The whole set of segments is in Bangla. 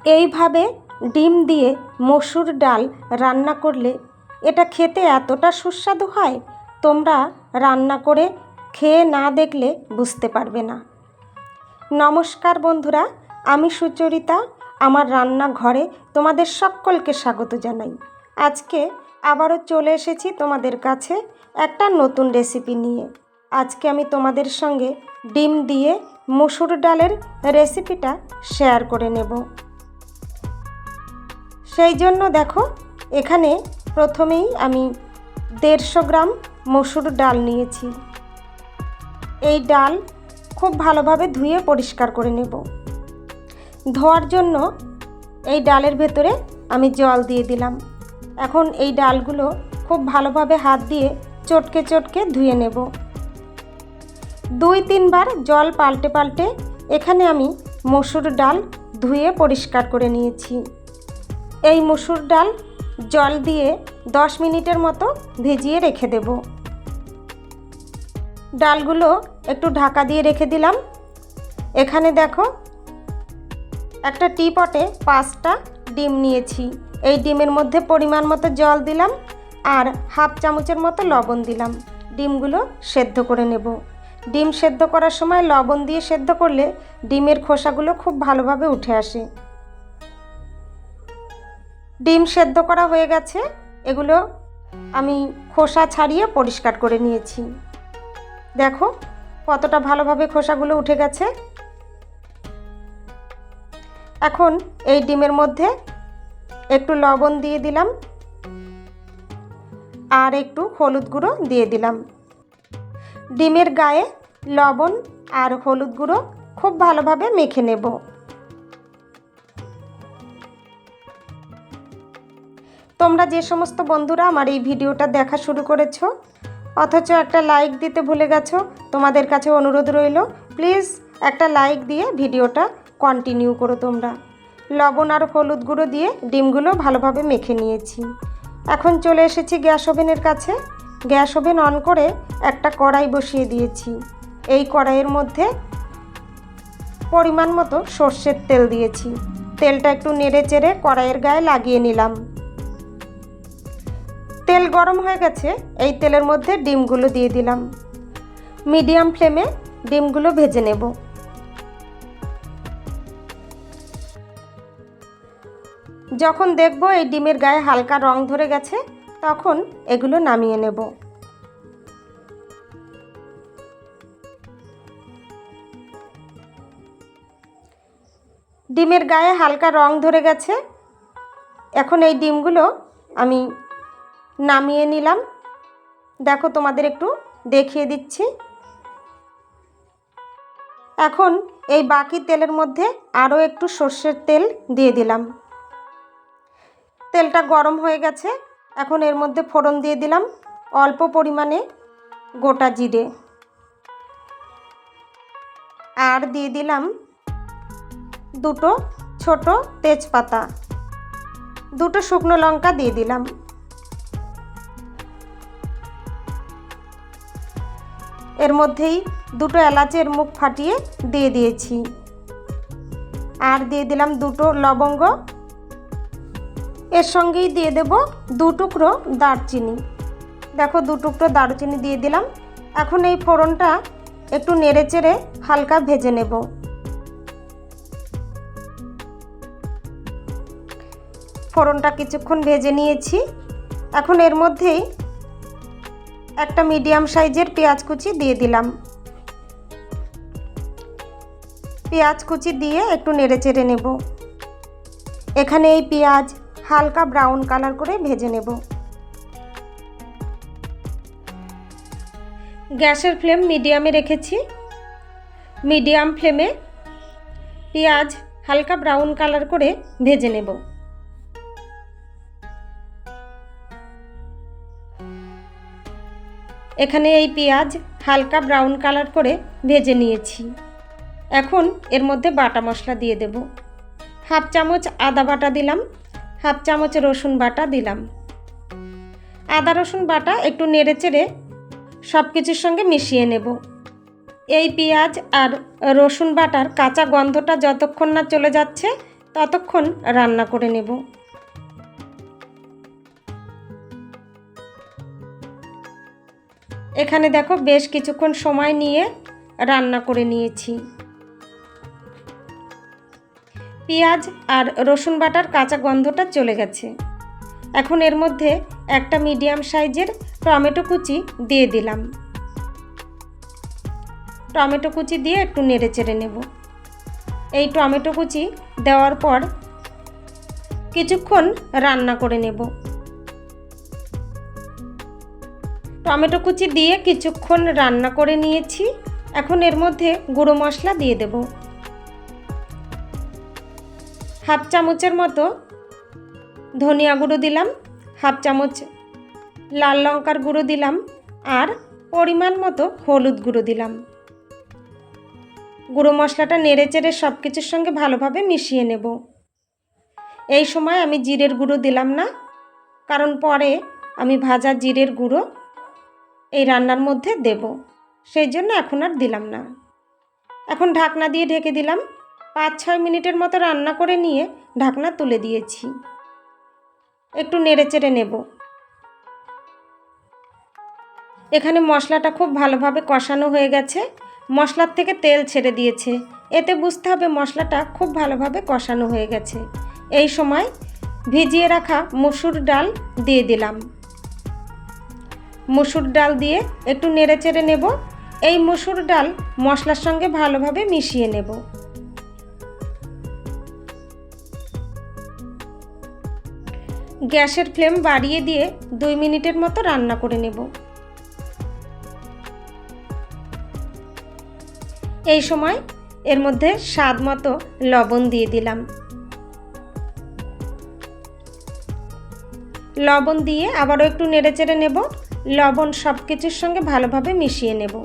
এইভাবে ডিম দিয়ে মসুর ডাল রান্না করলে এটা খেতে এতটা সুস্বাদু হয়, তোমরা রান্না করে খেয়ে না দেখলে বুঝতে পারবে না। নমস্কার বন্ধুরা, আমি সুচরিতা। আমার রান্নাঘরে তোমাদের সকলকে স্বাগত জানাই। আজকে আবারও চলে এসেছি তোমাদের কাছে একটা নতুন রেসিপি নিয়ে। আজকে আমি তোমাদের সঙ্গে ডিম দিয়ে মসুর ডালের রেসিপিটা শেয়ার করে নেব। সেই জন্য দেখো, এখানে প্রথমেই আমি 150 গ্রাম মসুর ডাল নিয়েছি। এই ডাল খুব ভালোভাবে ধুয়ে পরিষ্কার করে নেব। ধোয়ার জন্য এই ডালের ভেতরে আমি জল দিয়ে দিলাম। এখন এই ডালগুলো খুব ভালোভাবে হাত দিয়ে চটকে চটকে ধুয়ে নেব। 2-3 বার জল পাল্টে পাল্টে এখানে আমি মসুর ডাল ধুয়ে পরিষ্কার করে নিয়েছি। এই মসুর ডাল জল দিয়ে 10 মিনিটের মতো ভিজিয়ে রেখে দেব। ডালগুলো একটু ঢাকা দিয়ে রেখে দিলাম। এখানে দেখো, একটা টিপটে 5টা ডিম নিয়েছি। এই ডিমের মধ্যে পরিমাণ মতো জল দিলাম আর হাফ চামচের মতো লবণ দিলাম। ডিমগুলো সেদ্ধ করে নেব। ডিম সেদ্ধ করার সময় লবণ দিয়ে সেদ্ধ করলে ডিমের খোসাগুলো খুব ভালোভাবে উঠে আসে। ডিম সেদ্ধ করা হয়ে গেছে, এগুলো আমি খোসা ছাড়িয়ে পরিষ্কার করে নিয়েছি। দেখো কতটা ভালোভাবে খোসাগুলো উঠে গেছে। এখন এই ডিমের মধ্যে একটু লবণ দিয়ে দিলাম আর একটু হলুদ গুঁড়ো দিয়ে দিলাম। ডিমের গায়ে লবণ আর হলুদ গুঁড়ো খুব ভালোভাবে মেখে নেব। তোমরা যে সমস্ত বন্ধুরা আমার এই ভিডিওটা দেখা শুরু করেছো অথচ একটা লাইক দিতে ভুলে গেছো, তোমাদের কাছে অনুরোধ রইল, প্লিজ একটা লাইক দিয়ে ভিডিওটা কন্টিনিউ করো তোমরা। লবণ আর হলুদ গুঁড়ো দিয়ে ডিমগুলো ভালোভাবে মেখে নিয়েছি। এখন চলে এসেছি গ্যাস ওভেনের কাছে। গ্যাস ওভেন অন করে একটা কড়াই বসিয়ে দিয়েছি। এই কড়াইয়ের মধ্যে পরিমাণ মতো সর্ষের তেল দিয়েছি। তেলটা একটু নেড়ে চেড়ে কড়াইয়ের গায়ে লাগিয়ে নিলাম। তেল গরম হয়ে গেছে, এই তেলের মধ্যে ডিমগুলো দিয়ে দিলাম। মিডিয়াম ফ্লেমে ডিমগুলো ভেজে নেব। যখন দেখব এই ডিমের গায়ে হালকা রং ধরে গেছে, তখন এগুলো নামিয়ে নেব। ডিমের গায়ে হালকা রং ধরে গেছে, এখন এই ডিমগুলো আমি নামিয়ে নিলাম। দেখো তোমাদের একটু দেখিয়ে দিচ্ছি। এখন এই বাকি তেলের মধ্যে আরও একটু সর্ষের তেল দিয়ে দিলাম। তেলটা গরম হয়ে গেছে, এখন এর মধ্যে ফোড়ন দিয়ে দিলাম অল্প পরিমাণে গোটা জিরে আর দিয়ে দিলাম 2টো ছোট তেজপাতা, 2টো শুকনো লঙ্কা দিয়ে দিলাম। এর মধ্যেই 2টো এলাচের মুখ ফাটিয়ে দিয়ে দিয়েছি আর দিয়ে দিলাম 2টো লবঙ্গ। এর সঙ্গেই দিয়ে দেব 2 টুকরো দারচিনি। দেখো 2 টুকরো দারচিনি দিয়ে দিলাম। এখন এই ফোড়নটা একটু নেড়ে চেড়ে হালকা ভেজে নেব। ফোড়নটা কিছুক্ষণ ভেজে নিয়েছি। এখন এর মধ্যেই একটা মিডিয়াম সাইজের পেঁয়াজ কুচি দিয়ে দিলাম। পেঁয়াজ কুচি দিয়ে একটু নেড়ে চেড়ে নেব। এখানে এই পেঁয়াজ হালকা ব্রাউন কালার করে ভেজে নেব। গ্যাসের ফ্লেম মিডিয়ামে রেখেছি। মিডিয়াম ফ্লেমে পেঁয়াজ হালকা ব্রাউন কালার করে ভেজে নেব। এখানে এই পেঁয়াজ হালকা ব্রাউন কালার করে ভেজে নিয়েছি। এখন এর মধ্যে বাটা মশলা দিয়ে দেব। হাফ চামচ আদা বাটা দিলাম, হাফ চামচ রসুন বাটা দিলাম। আদা রসুন বাটা একটু নেড়ে চেড়ে সব কিছুর সঙ্গে মিশিয়ে নেব। এই পেঁয়াজ আর রসুন বাটার কাঁচা গন্ধটা যতক্ষণ না চলে যাচ্ছে ততক্ষণ রান্না করে নেব। এখানে দেখো বেশ কিছুক্ষণ সময় নিয়ে রান্না করে নিয়েছি। পেঁয়াজ আর রসুন বাটার কাঁচা গন্ধটা চলে গেছে। এখন এর মধ্যে একটা মিডিয়াম সাইজের টমেটো কুচি দিয়ে দিলাম। টমেটো কুচি দিয়ে একটু নেড়ে চেড়ে নেব। এই টমেটো কুচি দেওয়ার পর কিছুক্ষণ রান্না করে নেব। টমেটো কুচি দিয়ে কিছুক্ষণ রান্না করে নিয়েছি। এখন এর মধ্যে গুঁড়ো মশলা দিয়ে দেব। হাফ চামচের মতো ধনিয়া গুঁড়ো দিলাম, হাফ চামচ লাল লঙ্কার গুঁড়ো দিলাম, আর পরিমাণ মতো হলুদ গুঁড়ো দিলাম। গুঁড়ো মশলাটা নেড়ে চেড়ে সব কিছুর সঙ্গে ভালোভাবে মিশিয়ে নেব। এই সময় আমি জিরের গুঁড়ো দিলাম না, কারণ পরে আমি ভাজা জিরের গুঁড়ো এই রান্নার মধ্যে দেব, সেই জন্য এখন আর দিলাম না। এখন ঢাকনা দিয়ে ঢেকে দিলাম। 5-6 মিনিটের মতো রান্না করে নিয়ে ঢাকনা তুলে দিয়েছি। একটু নেড়ে চেড়ে নেব। এখানে মশলাটা খুব ভালোভাবে কষানো হয়ে গেছে। মশলার থেকে তেল ছেড়ে দিয়েছে, এতে বুঝতে হবে মশলাটা খুব ভালোভাবে কষানো হয়ে গেছে। এই সময় ভিজিয়ে রাখা মসুর ডাল দিয়ে দিলাম। মসুর ডাল দিয়ে একটু নেড়ে চেড়ে নেব। এই মসুর ডাল মশলার সঙ্গে ভালোভাবে মিশিয়ে নেব। গ্যাসের ফ্লেম বাড়িয়ে দিয়ে 2 মিনিটের মতো রান্না করে নেব। এই সময় এর মধ্যে স্বাদ মতো লবণ দিয়ে দিলাম। লবণ দিয়ে আবারও একটু নেড়ে চেড়ে নেব। লবণ সব কিছুর সঙ্গে ভালোভাবে মিশিয়ে নেব।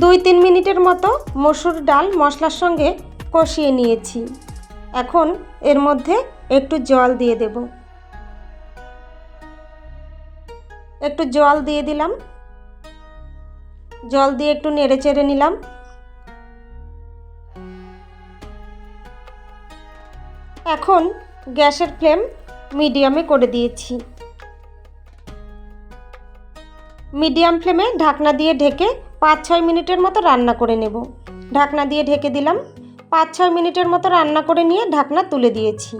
2-3 মিনিটের মতো মসুর ডাল মশলার সঙ্গে কষিয়ে নিয়েছি। এখন এর মধ্যে একটু জল দিয়ে দেব। একটু জল দিয়ে দিলাম। জল দিয়ে একটু নেড়ে চেড়ে নিলাম। এখন গ্যাসের ফ্লেম মিডিয়ামে করে দিয়েছি। মিডিয়াম ফ্লেমে ঢাকনা দিয়ে ঢেকে 5-6 মিনিটের মতো রান্না করে নেব। ঢাকনা দিয়ে ঢেকে দিলাম। 5-6 মিনিটের মতো রান্না করে নিয়ে ঢাকনা তুলে দিয়েছি।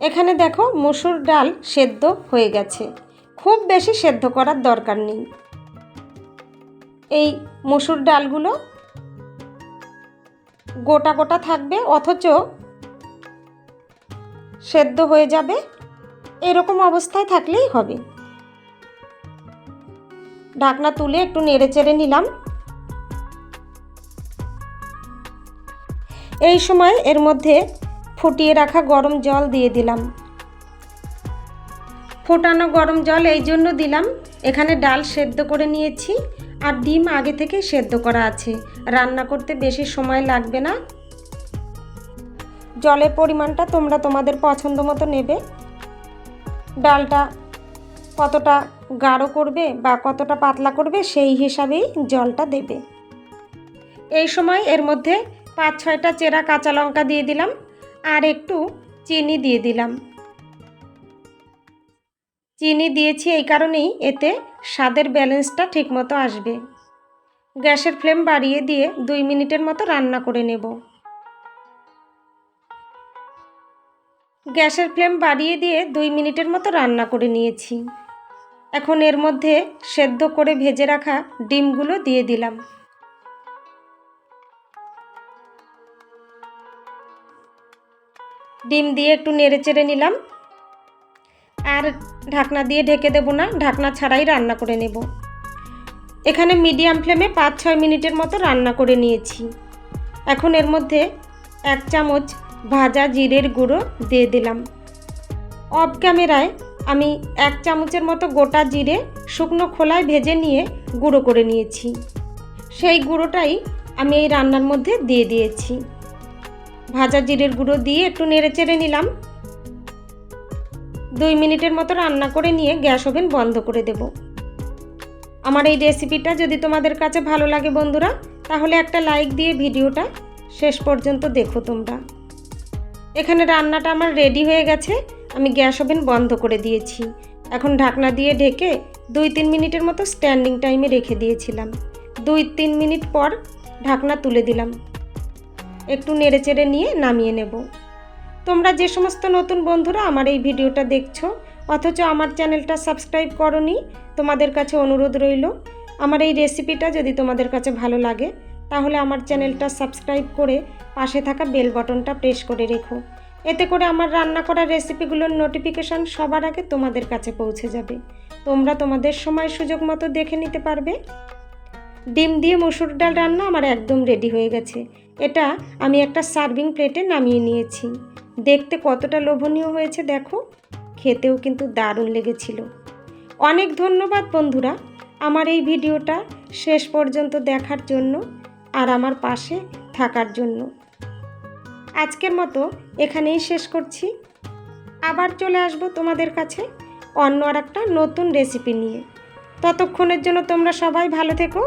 এখানে দেখো মসুর ডাল সেদ্ধ হয়ে গেছে। খুব বেশি সেদ্ধ করার দরকার নেই। এই মসুর ডালগুলো গোটা গোটা থাকবে, অথচ সেদ্ধ হয়ে যাবে। এরকম অবস্থায় থাকলেই হবে। ঢাকনা তুলে একটু নেড়ে চেড়ে নিলাম। এই সময় এর মধ্যে ফুটিয়ে রাখা গরম জল দিয়ে দিলাম। ফোটানো গরম জল এই জন্য দিলাম, এখানে ডাল সেদ্ধ করে নিয়েছি আর ডিম আগে থেকেই সেদ্ধ করা আছে, রান্না করতে বেশি সময় লাগবে না। জলের পরিমাণটা তোমরা তোমাদের পছন্দ মতো নেবে। ডালটা কতটা গাঢ় করবে বা কতটা পাতলা করবে সেই হিসাবেই জলটা দেবে। এই সময় এর মধ্যে 5-6টা চেরা কাঁচা লঙ্কা দিয়ে দিলাম আর একটু চিনি দিয়ে দিলাম। চিনি দিয়েছি এই কারণেই এতে স্বাদের ব্যালেন্সটা ঠিকমতো আসবে। গ্যাসের ফ্লেম বাড়িয়ে দিয়ে 2 মিনিটের মতো রান্না করে নেব। গ্যাসের ফ্লেম বাড়িয়ে দিয়ে 2 মিনিটের মতো রান্না করে নিয়েছি। এখন এর মধ্যে সেদ্ধ করে ভেজে রাখা ডিমগুলো দিয়ে দিলাম। ডিম দিয়ে একটু নেড়ে চেড়ে নিলাম। আর ঢাকনা দিয়ে ঢেকে দেব না, ঢাকনা ছাড়াই রান্না করে নেব। এখানে মিডিয়াম ফ্লেমে 5-6 মিনিটের মতো রান্না করে নিয়েছি। এখন এর মধ্যে 1 চামচ ভাজা জিরের গুঁড়ো দিয়ে দিলাম। অফ ক্যামেরায় আমি 1 চামচের মতো গোটা জিরে শুকনো খোলায় ভেজে নিয়ে গুঁড়ো করে নিয়েছি। সেই গুঁড়োটাই আমি এই রান্নার মধ্যে দিয়ে দিয়েছি। ভাজা জিরের গুঁড়ো দিয়ে একটু নেড়ে চেড়ে নিলাম। 2 মিনিটের মতো রান্না করে নিয়ে গ্যাস ওভেন বন্ধ করে দেব। আমার এই রেসিপিটা যদি তোমাদের কাছে ভালো লাগে বন্ধুরা, তাহলে একটা লাইক দিয়ে ভিডিওটা শেষ পর্যন্ত দেখো তোমরা। এখানে রান্নাটা আমার রেডি হয়ে গেছে, আমি গ্যাস ওভেন বন্ধ করে দিয়েছি। এখন ঢাকনা দিয়ে ঢেকে 2-3 মিনিটের মতো স্ট্যান্ডিং টাইমে রেখে দিয়েছিলাম। 2-3 মিনিট পর ঢাকনা তুলে দিলাম, একটু নেড়েচেড়ে নিয়ে নামিয়ে নেব। তোমরা যে সমস্ত নতুন বন্ধুরা আমার এই ভিডিওটা দেখছো অথচ আমার চ্যানেলটা সাবস্ক্রাইব করোনি, তোমাদের কাছে অনুরোধ রইল, আমার এই রেসিপিটা যদি তোমাদের কাছে ভালো লাগে তাহলে আমার চ্যানেলটা সাবস্ক্রাইব করে পাশে থাকা বেল বাটনটা প্রেস করে রেখো। এতে করে আমার রান্না করা রেসিপিগুলোর নোটিফিকেশান সবার আগে তোমাদের কাছে পৌঁছে যাবে। তোমরা তোমাদের সময় সুযোগ মতো দেখে নিতে পারবে। ডিম দিয়ে মসুর ডাল রান্না আমার একদম রেডি হয়ে গেছে। এটা আমি একটা সার্ভিং প্লেটে নামিয়ে নিয়েছি। দেখতে কতটা লোভনীয় হয়েছে দেখো, খেতেও কিন্তু দারুণ লেগেছিল। অনেক ধন্যবাদ বন্ধুরা আমার এই ভিডিওটা শেষ পর্যন্ত দেখার জন্য আর আমার পাশে থাকার জন্য। আজকের মতো এখানেই শেষ করছি। আবার চলে আসবো তোমাদের কাছে অন্য আর একটা নতুন রেসিপি নিয়ে। ততক্ষণের জন্য তোমরা সবাই ভালো থেকো।